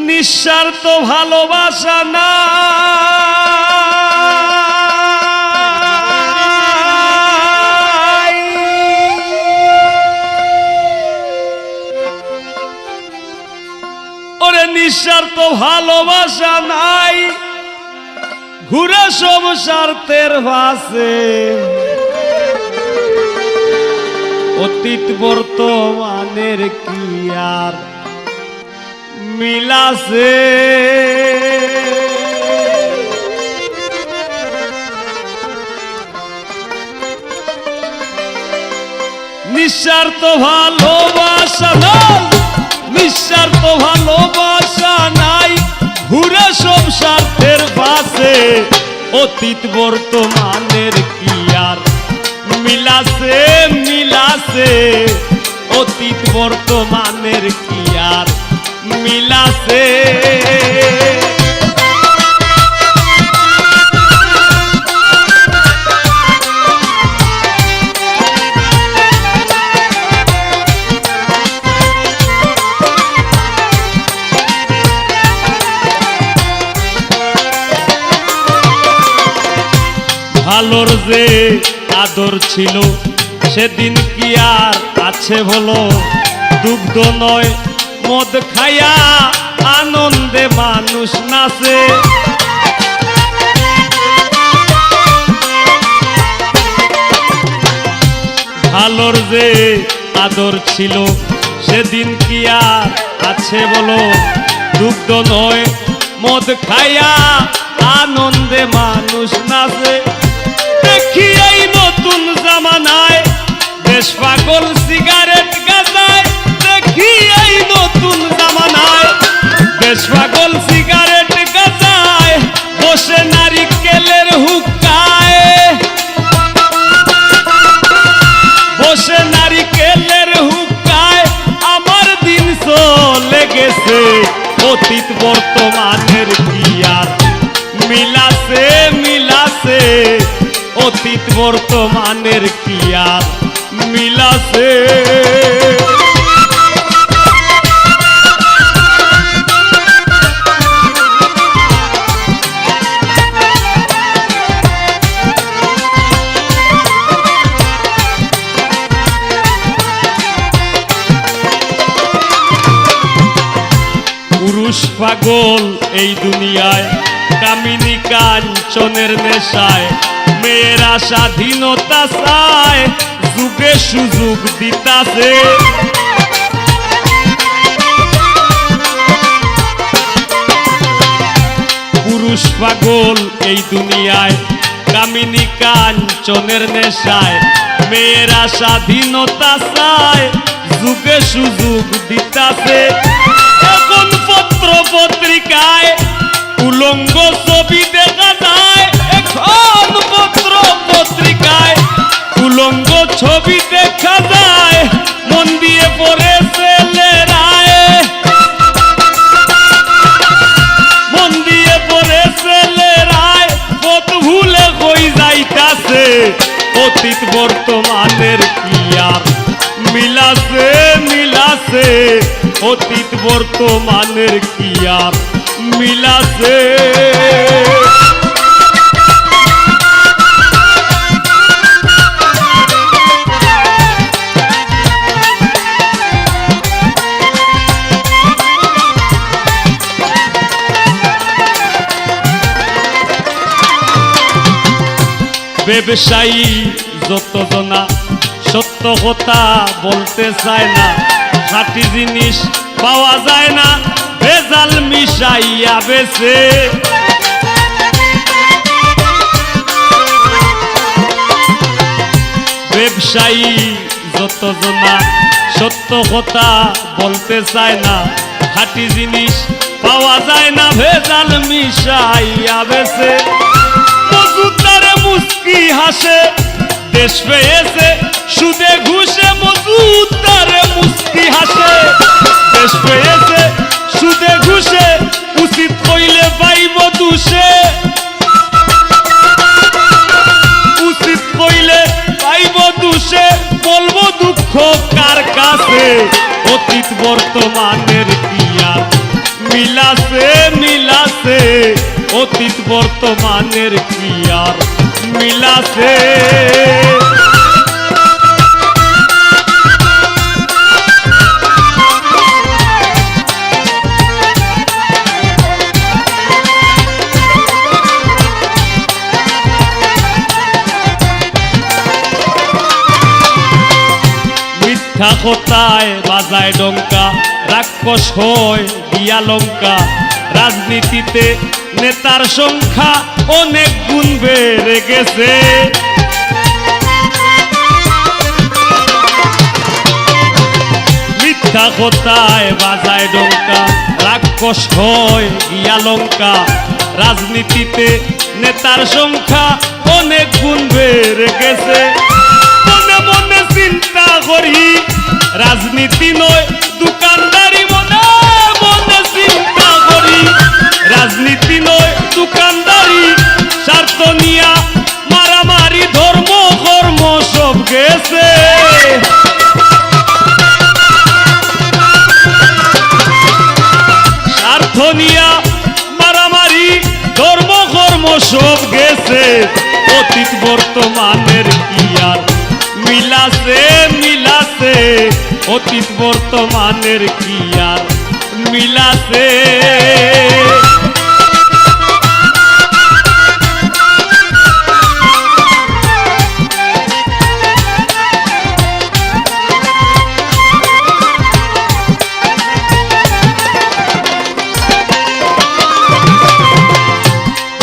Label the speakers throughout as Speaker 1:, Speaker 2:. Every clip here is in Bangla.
Speaker 1: নিঃস্বার্থ ভালোবাসা না ওরে নিঃস্বার্থ ভালোবাসা নাই ঘুরে সব স্বার্থের ভাসে অতীত বর্তমানের কি আর মিলাছে নিঃস্বার্থ ভালোবাসা নাই নিঃস্বার্থ ভালোবাসা নাই ঘুরে সব স্বার্থের পাশে অতীত বর্তমানের কি আর মিলাছে মিলাছে অতীত বর্তমানের কি আর মিলাছে ভালোর যে আদর ছিল সেদিন কি আর আছে বলো দুগ্ধ নয় মদ খায়া আনন্দে মানুষ নাচে ভালোর যে আদর ছিল সেদিন কি আর আছে বলো দুগ্ধ নয় মদ খায়া আনন্দে মানুষ নাচে দেখি এই নতুন জামানায় দেশ পাগল সিগারেট গাঁজায় দেখি এই নতুন জামানায় দেশ পাগল সিগারেট গাঁজায় বসে নারিকেলের হুক্কায় বসে নারিকেলের হুক্কায় আমার দিন চলে গেছে অতীত বর্তমানের কি আর মিলাছে মিলাছে অতীত বর্তমানের কি আর মিলাছে পুরুষ পাগল এই দুনিয়ায় কামিনী কাঞ্চনের নেশায় মেয়েরা স্বাধীনতা চায় যুগে সুযোগ দিতাছে পুরুষ পাগল এই দুনিয়ায় কামিনী কাঞ্চনের নেশায় মেয়েরা স্বাধীনতা চায় যুগে সুযোগ দিতাছে এখন পত্র পত্রিকায় উলঙ্গ ছবি দেখা যায় এখন পত্র পত্রিকায় উলঙ্গ ছবি দেখা যায় মন দিয়ে পড়ে ছেলেরায় মন দিয়ে পড়ে ছেলেরায় পথ ভুলে কই যাইতাছে অতীত বর্তমানের কি আর মিলাছে মিলাছে অতীত বর্তমানের কি আর মিলাছে ব্যবসায়ী যত জনা সত্য কথা বলতে চায় না খাঁটি জিনিস পাওয়া যায় না ভেজাল মিশাইয়া বেছে ব্যবসায়ী যত জনা সত্য কথা বলতে চায় না খাঁটি জিনিস পাওয়া যায় না ভেজাল মিশাইয়া বেছে হাসে দেশ পেয়েছে সুদে ঘুষে মজুদারে মুস্কি হাসে দেশ পেয়েছে সুদে ঘুষে উচিত কইলে পাইব দুষে উচিত কইলে পাইব দুষে বলবো দুঃখ কার কাছে অতীত বর্তমানের কিয়া মিলাছে মিলাছে অতীত বর্তমানের কিয়ার মিলাছে মিথ্যা কথায় বাজায় ডঙ্কা রাক্ষস হয় দিয়া লঙ্কা রাজনীতিতে নেতার সংখ্যা অনেক গুণ বেড়ে গেছে মিথ্যা কথায় বাজায় ডঙ্কা রাক্ষস হয় দিয়া লঙ্কা রাজনীতিতে নেতার সংখ্যা অনেক গুণ বেড়ে গেছে মনে মনে চিন্তা করি রাজনীতি নয় দোকানদারি মনে মনে চিন্তা করি রাজনীতি নয় দোকানদারি স্বার্থ নিয়া মারামারি ধর্ম কর্ম সব গেছে স্বার্থ নিয়া মারামারি ধর্ম কর্ম সব গেছে অতীত বর্তমানের কি আর মিলাছে মিলাছে অতীত বর্তমানের কি আর মিলাছে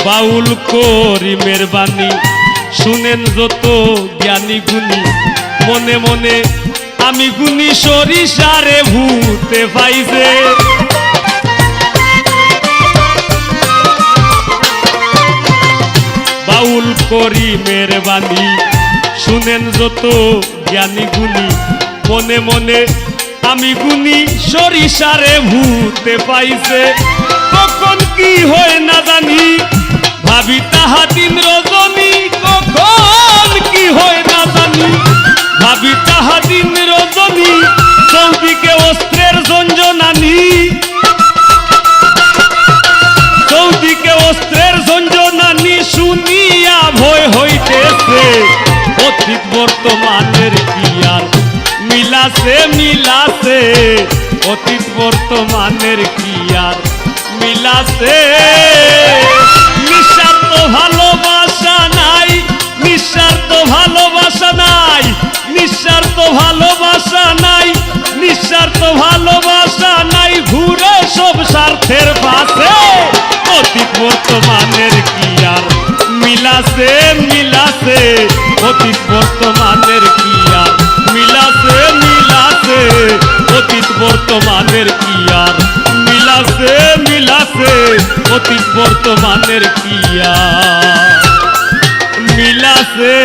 Speaker 1: বাউল করি মেহরবানি শুনেন যত জ্ঞানী গুণী মনে মনে আমি গুণী সরিষারে ভূতে পাইছে বাউল করি মেহরবানি শুনেন যত জ্ঞানী গুণী মনে মনে আমি গুণী সরিষারে ভূতে পাইছে কখন কি হয় না জানি ভাবি তাহা দিন রজনী কখন কি হয় না জানি ভাবি তাহা দিন রজনী চৌদিকে অস্ত্রের ঝঞ্ঝনানি চৌদিকে অস্ত্রের ঝঞ্ঝনানি শুনিয়া ভয় হইতেছে অতীত বর্তমানের কি আর মিলাছে মিলাছে অতীত বর্তমানের কি আর মিলাছে নিঃস্বার্থ ভালোবাসা নাই নিঃস্বার্থ ভালোবাসা নাই নিঃস্বার্থ ভালোবাসা নাই নিঃস্বার্থ ভালোবাসা নাই ঘুরে সব স্বার্থের পাশে অতীত বর্তমানের কি আর মিলাছে মিলাছে অতীত বর্তমানের কি আর মিলাছে মিলাছে অতীত বর্তমানের কি আর মিলাছে মিলাছে অতীত বর্তমানের কি আর মিলাছে